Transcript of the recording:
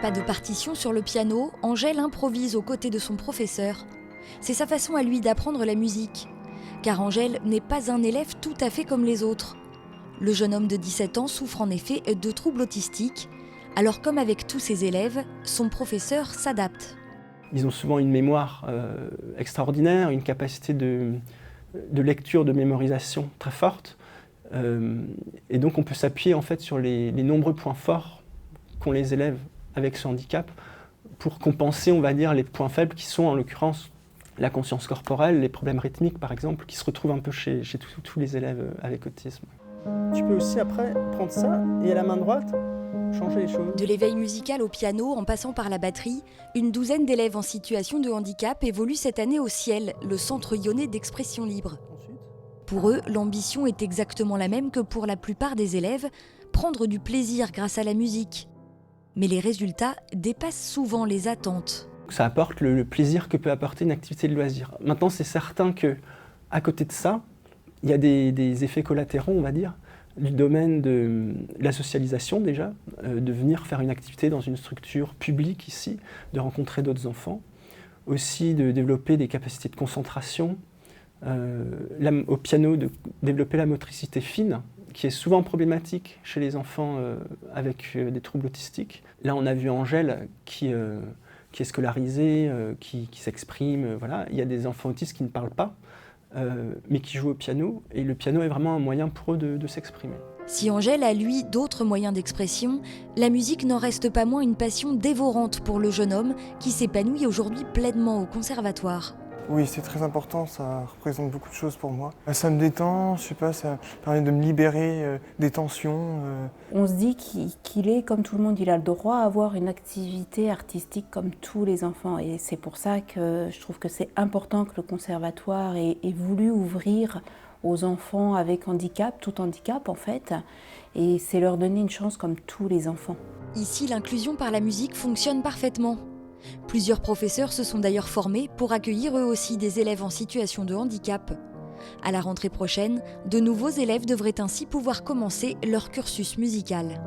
Pas de partition sur le piano, Angèle improvise aux côtés de son professeur. C'est sa façon à lui d'apprendre la musique. Car Angèle n'est pas un élève tout à fait comme les autres. Le jeune homme de 17 ans souffre en effet de troubles autistiques. Alors comme avec tous ses élèves, son professeur s'adapte. Ils ont souvent une mémoire extraordinaire, une capacité de lecture, de mémorisation très forte. Et donc on peut s'appuyer en fait sur les nombreux points forts qu'ont les élèves avec ce handicap pour compenser, on va dire, les points faibles qui sont en l'occurrence la conscience corporelle, les problèmes rythmiques par exemple, qui se retrouvent un peu chez tous les élèves avec autisme. Tu peux aussi après prendre ça et à la main droite, changer les choses. De l'éveil musical au piano, en passant par la batterie, une douzaine d'élèves en situation de handicap évoluent cette année au Ciel, le centre lyonnais d'expression libre. Pour eux, l'ambition est exactement la même que pour la plupart des élèves, prendre du plaisir grâce à la musique. Mais les résultats dépassent souvent les attentes. Ça apporte le plaisir que peut apporter une activité de loisir. Maintenant, c'est certain qu'à côté de ça, il y a des effets collatéraux, on va dire, du domaine de la socialisation déjà, de venir faire une activité dans une structure publique ici, de rencontrer d'autres enfants, aussi de développer des capacités de concentration, au piano de développer la motricité fine, qui est souvent problématique chez les enfants avec des troubles autistiques. Là, on a vu Angèle qui est scolarisée, qui s'exprime, voilà. Il y a des enfants autistes qui ne parlent pas, mais qui jouent au piano, et le piano est vraiment un moyen pour eux de s'exprimer. Si Angèle a, lui, d'autres moyens d'expression, la musique n'en reste pas moins une passion dévorante pour le jeune homme qui s'épanouit aujourd'hui pleinement au conservatoire. Oui, c'est très important, ça représente beaucoup de choses pour moi. Ça me détend, je sais pas, ça permet de me libérer des tensions. On se dit qu'il est comme tout le monde, il a le droit à avoir une activité artistique comme tous les enfants. Et c'est pour ça que je trouve que c'est important que le conservatoire ait voulu ouvrir aux enfants avec handicap, tout handicap en fait, et c'est leur donner une chance comme tous les enfants. Ici, l'inclusion par la musique fonctionne parfaitement. Plusieurs professeurs se sont d'ailleurs formés pour accueillir eux aussi des élèves en situation de handicap. À la rentrée prochaine, de nouveaux élèves devraient ainsi pouvoir commencer leur cursus musical.